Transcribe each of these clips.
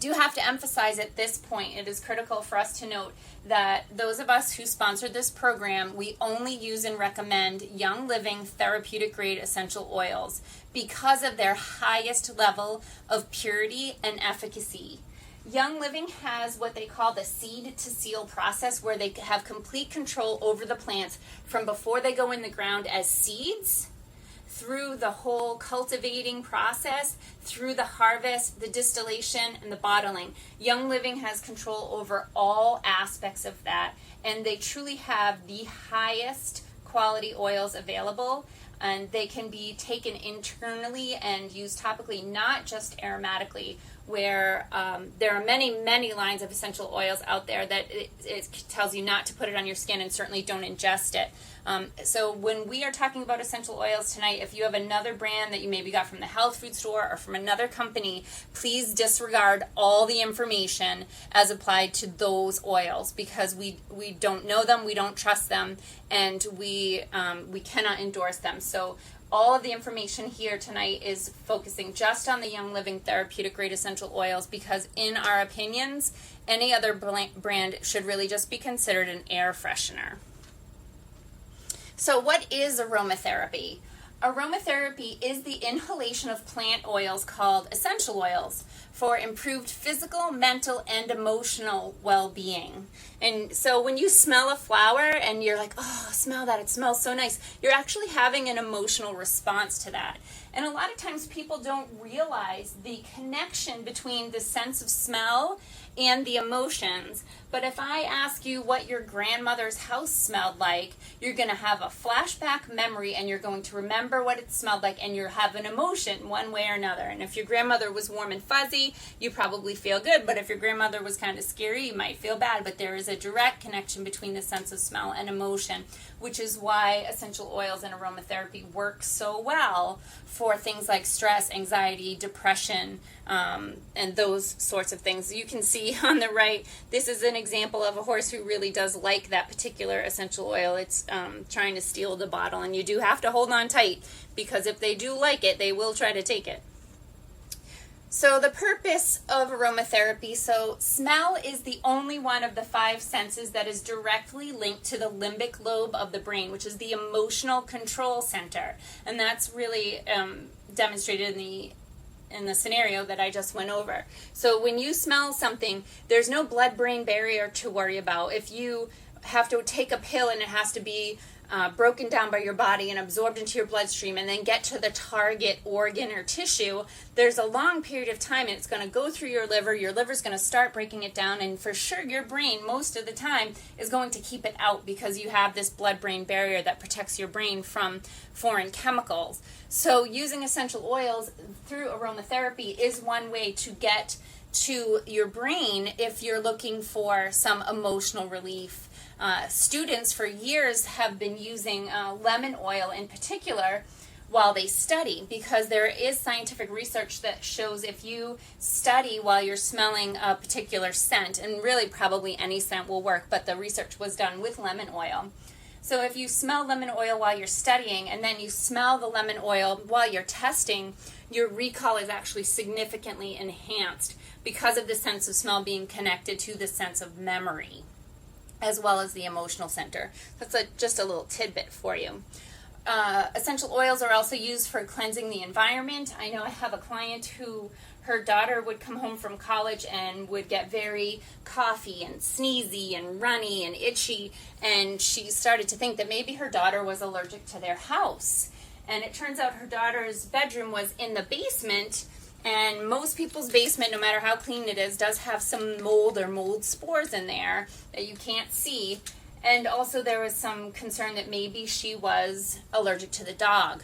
do have to emphasize at this point, it is critical for us to note that those of us who sponsored this program, we only use and recommend Young Living therapeutic grade essential oils because of their highest level of purity and efficacy. Young Living has what they call the seed to seal process, where they have complete control over the plants from before they go in the ground as seeds, through the whole cultivating process, through the harvest, the distillation, and the bottling. Young Living has control over all aspects of that, and they truly have the highest quality oils available, and they can be taken internally and used topically, not just aromatically, where there are many lines of essential oils out there that it tells you not to put it on your skin, and certainly don't ingest it. So when we are talking about essential oils tonight, if you have another brand that you maybe got from the health food store or from another company, please disregard all the information as applied to those oils, because we don't know them, we don't trust them, and we cannot endorse them. So all of the information here tonight is focusing just on the Young Living therapeutic grade essential oils, because in our opinions, any other brand should really just be considered an air freshener. So what is aromatherapy? Aromatherapy is the inhalation of plant oils called essential oils for improved physical, mental, and emotional well-being. And so when you smell a flower and you're like, oh, smell that, it smells so nice, you're actually having an emotional response to that. And a lot of times people don't realize the connection between the sense of smell and the emotions. But if I ask you what your grandmother's house smelled like, you're going to have a flashback memory, and you're going to remember what it smelled like, and you'll have an emotion one way or another. And if your grandmother was warm and fuzzy, you probably feel good. But if your grandmother was kind of scary, you might feel bad. But there is a direct connection between the sense of smell and emotion, which is why essential oils and aromatherapy work so well for things like stress, anxiety, depression, and those sorts of things. You can see on the right, this is an example of a horse who really does like that particular essential oil. It's trying to steal the bottle, and you do have to hold on tight, because if they do like it, they will try to take it. So the purpose of aromatherapy, so smell is the only one of the 5 senses that is directly linked to the limbic lobe of the brain, which is the emotional control center. And that's really demonstrated in the scenario that I just went over. So when you smell something, there's no blood-brain barrier to worry about. If you have to take a pill and it has to be broken down by your body and absorbed into your bloodstream and then get to the target organ or tissue, there's a long period of time, and it's going to go through your liver's going to start breaking it down, and for sure your brain most of the time is going to keep it out, because you have this blood-brain barrier that protects your brain from foreign chemicals. So using essential oils through aromatherapy is one way to get to your brain if you're looking for some emotional relief. Students for years have been using lemon oil in particular while they study, because there is scientific research that shows if you study while you're smelling a particular scent, and really probably any scent will work, but the research was done with lemon oil. So if you smell lemon oil while you're studying, and then you smell the lemon oil while you're testing, your recall is actually significantly enhanced because of the sense of smell being connected to the sense of memory, as well as the emotional center. That's just a little tidbit for you. Essential oils are also used for cleansing the environment. I know I have a client who, her daughter would come home from college and would get very coughy and sneezy and runny and itchy, and she started to think that maybe her daughter was allergic to their house. And it turns out her daughter's bedroom was in the basement, and most people's basement, no matter how clean it is, does have some mold or mold spores in there that you can't see. And also there was some concern that maybe she was allergic to the dog.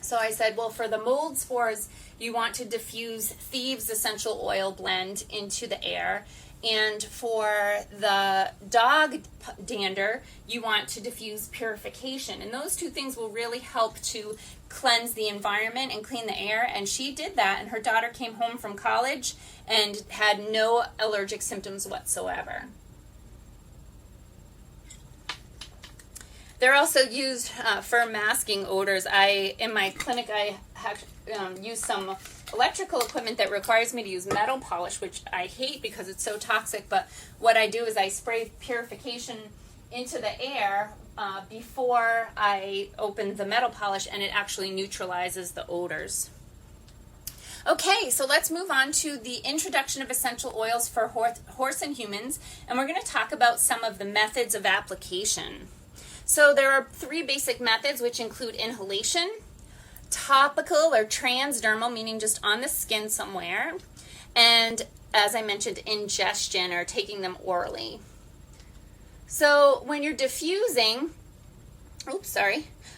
So I said, well, for the mold spores, you want to diffuse Thieves essential oil blend into the air. And for the dog dander, you want to diffuse purification. And those two things will really help to cleanse the environment and clean the air. And she did that, and her daughter came home from college and had no allergic symptoms whatsoever. They're also used for masking odors. In my clinic, I have used some electrical equipment that requires me to use metal polish, which I hate because it's so toxic, but what I do is I spray purification into the air before I open the metal polish, and it actually neutralizes the odors. Okay, so let's move on to the introduction of essential oils for horse and humans, and we're going to talk about some of the methods of application. So there are 3 basic methods, which include inhalation, topical or transdermal, meaning just on the skin somewhere, and as I mentioned, ingestion or taking them orally. So when you're diffusing,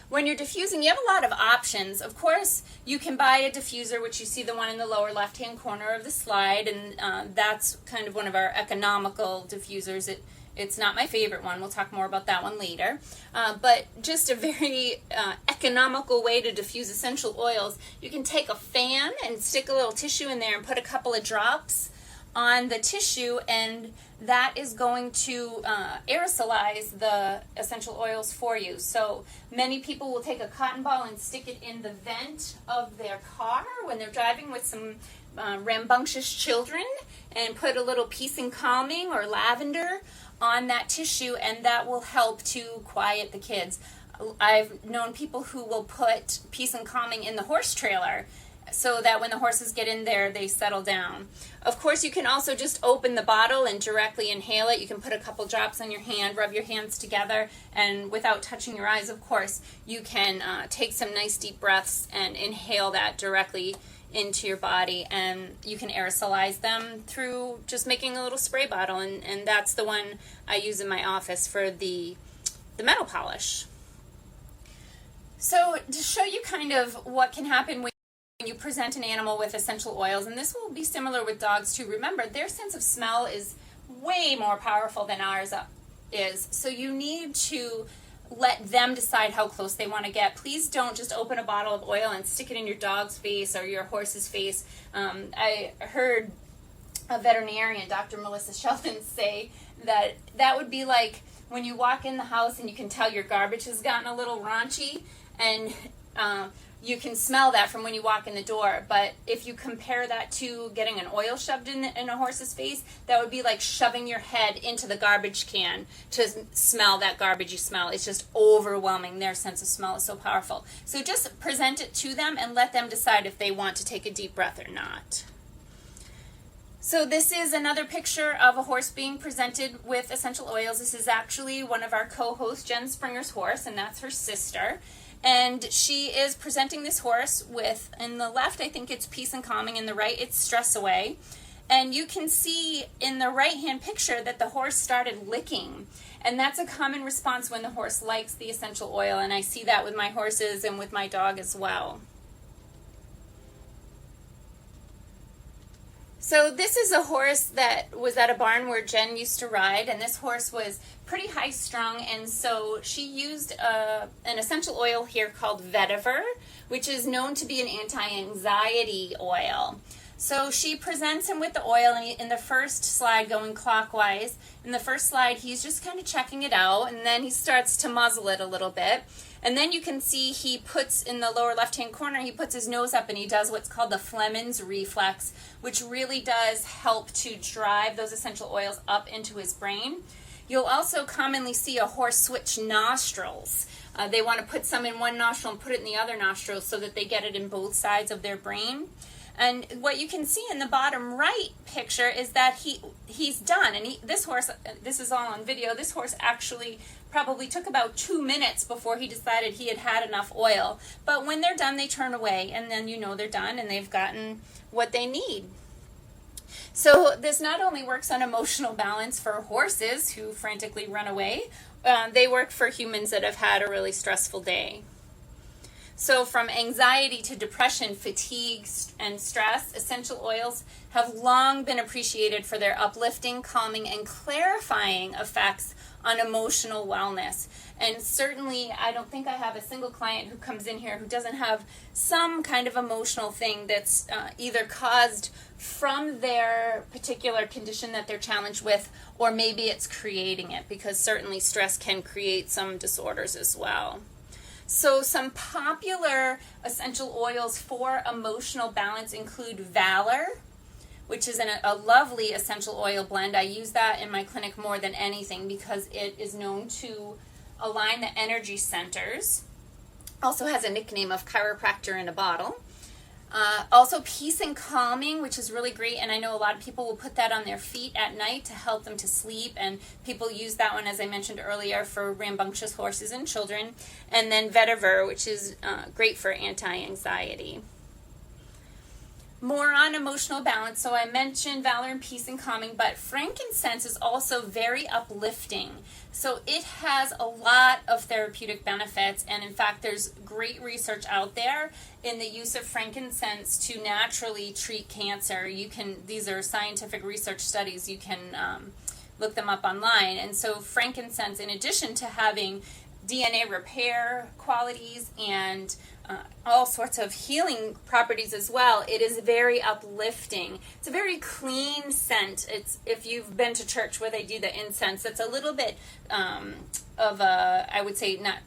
when you're diffusing, you have a lot of options. Of course, you can buy a diffuser, which you see the one in the lower left-hand corner of the slide, and that's kind of one of our economical diffusers. It's not my favorite one. We'll talk more about that one later. But just a very economical way to diffuse essential oils. You can take a fan and stick a little tissue in there and put a couple of drops on the tissue, and that is going to aerosolize the essential oils for you. So many people will take a cotton ball and stick it in the vent of their car when they're driving with some rambunctious children, and put a little peace and calming or lavender on that tissue, and that will help to quiet the kids. I've known people who will put peace and calming in the horse trailer so that when the horses get in there, they settle down. Of course, you can also just open the bottle and directly inhale it. You can put a couple drops on your hand, rub your hands together, and without touching your eyes, of course, you can take some nice deep breaths and inhale that directly into your body, and you can aerosolize them through just making a little spray bottle, and that's the one I use in my office for the metal polish. So to show you kind of what can happen when you present an animal with essential oils, and this will be similar with dogs too. Remember, their sense of smell is way more powerful than ours is, so you need to let them decide how close they want to get. Please don't just open a bottle of oil and stick it in your dog's face or your horse's face. I heard a veterinarian, Dr. Melissa Sheldon, say that that would be like when you walk in the house and you can tell your garbage has gotten a little raunchy, and you can smell that from when you walk in the door. But if you compare that to getting an oil shoved in a horse's face, that would be like shoving your head into the garbage can to smell that garbagey smell. It's just overwhelming. Their sense of smell is so powerful. So just present it to them and let them decide if they want to take a deep breath or not. So this is another picture of a horse being presented with essential oils. This is actually one of our co-hosts, Jen Springer's horse, and that's her sister. And she is presenting this horse with, in the left, I think it's peace and calming. In the right, it's stress away. And you can see in the right-hand picture that the horse started licking. And that's a common response when the horse likes the essential oil. And I see that with my horses and with my dog as well. So this is a horse that was at a barn where Jen used to ride, and this horse was pretty high strung, and so she used an essential oil here called vetiver, which is known to be an anti-anxiety oil. So she presents him with the oil, and in the first slide, going clockwise, in the first slide he's just kind of checking it out, and then he starts to muzzle it a little bit. And then you can see he puts, in the lower left-hand corner, he puts his nose up and he does what's called the Fleming's reflex, which really does help to drive those essential oils up into his brain. You'll also commonly see a horse switch nostrils. They want to put some in one nostril and put it in the other nostril so that they get it in both sides of their brain. And what you can see in the bottom right picture is that he's done. And this horse, this is all on video, this horse actually probably took about 2 minutes before he decided he had had enough oil. But when they're done, they turn away, and then you know they're done and they've gotten what they need. So this not only works on emotional balance for horses who frantically run away, they work for humans that have had a really stressful day. So from anxiety to depression, fatigue, and stress, essential oils have long been appreciated for their uplifting, calming, and clarifying effects on emotional wellness. And certainly, I don't think I have a single client who comes in here who doesn't have some kind of emotional thing that's either caused from their particular condition that they're challenged with, or maybe it's creating it, because certainly stress can create some disorders as well. So some popular essential oils for emotional balance include Valor, which is a lovely essential oil blend. I use that in my clinic more than anything because it is known to align the energy centers. Also has a nickname of chiropractor in a bottle. Also Peace and Calming, which is really great, and I know a lot of people will put that on their feet at night to help them to sleep, and people use that one, as I mentioned earlier, for rambunctious horses and children. And then Vetiver, which is great for anti-anxiety. More on emotional balance. So I mentioned Valor and Peace and Calming, but frankincense is also very uplifting. So it has a lot of therapeutic benefits, and in fact there's great research out there in the use of frankincense to naturally treat cancer. These are scientific research studies. You can look them up online. And so frankincense, in addition to having DNA repair qualities and all sorts of healing properties as well, it is very uplifting. It's a very clean scent. It's, if you've been to church where they do the incense, it's a little bit of a, I would say, not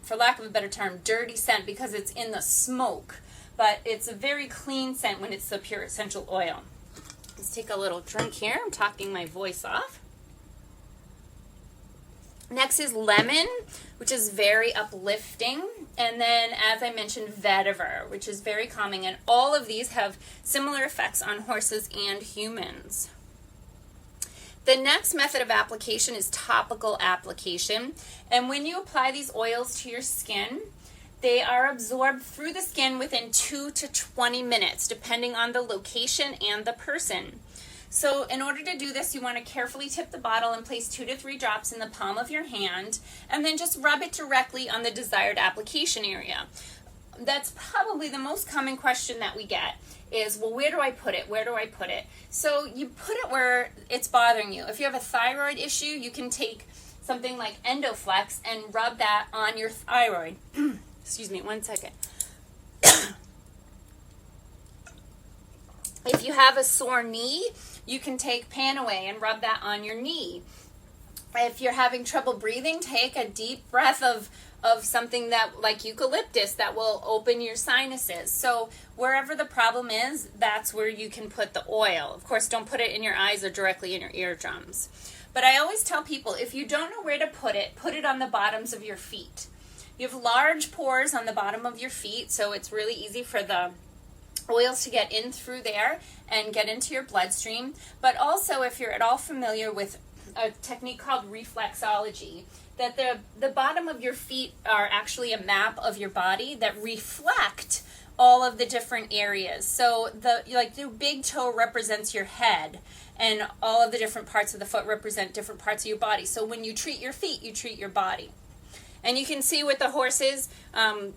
for lack of a better term, dirty scent because it's in the smoke, but it's a very clean scent when it's the pure essential oil. Let's take a little drink here. I'm talking my voice off. Next is lemon, which is very uplifting. And then, as I mentioned, vetiver, which is very calming. And all of these have similar effects on horses and humans. The next method of application is topical application. And when you apply these oils to your skin, they are absorbed through the skin within 2 to 20 minutes, depending on the location and the person. So in order to do this, you want to carefully tip the bottle and place 2 to 3 drops in the palm of your hand, and then just rub it directly on the desired application area. That's probably the most common question that we get is, well, where do I put it? Where do I put it? So you put it where it's bothering you. If you have a thyroid issue, you can take something like Endoflex and rub that on your thyroid. Excuse me, one second. If you have a sore knee, you can take Panaway and rub that on your knee. If you're having trouble breathing, take a deep breath of something that like eucalyptus that will open your sinuses. So wherever the problem is, that's where you can put the oil. Of course, don't put it in your eyes or directly in your eardrums. But I always tell people, if you don't know where to put it on the bottoms of your feet. You have large pores on the bottom of your feet, so it's really easy for the oils to get in through there and get into your bloodstream. But also, if you're at all familiar with a technique called reflexology, that the bottom of your feet are actually a map of your body that reflect all of the different areas. So the big toe represents your head, and all of the different parts of the foot represent different parts of your body. So when you treat your feet, you treat your body. And you can see with the horses,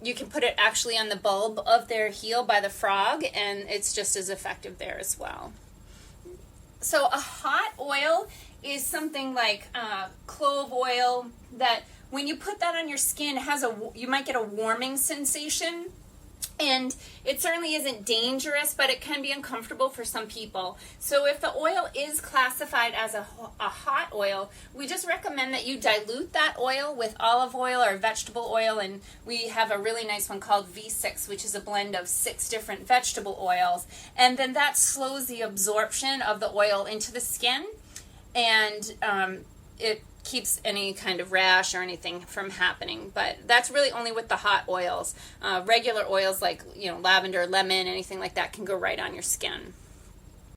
you can put it actually on the bulb of their heel by the frog, and it's just as effective there as well. So a hot oil is something like clove oil that when you put that on your skin, you might get a warming sensation. And it certainly isn't dangerous, but it can be uncomfortable for some people. So if the oil is classified as a hot oil, we just recommend that you dilute that oil with olive oil or vegetable oil. And we have a really nice one called V6, which is a blend of 6 different vegetable oils. And then that slows the absorption of the oil into the skin. And it keeps any kind of rash or anything from happening, but that's really only with the hot oils. Regular oils like lavender, lemon, anything like that can go right on your skin.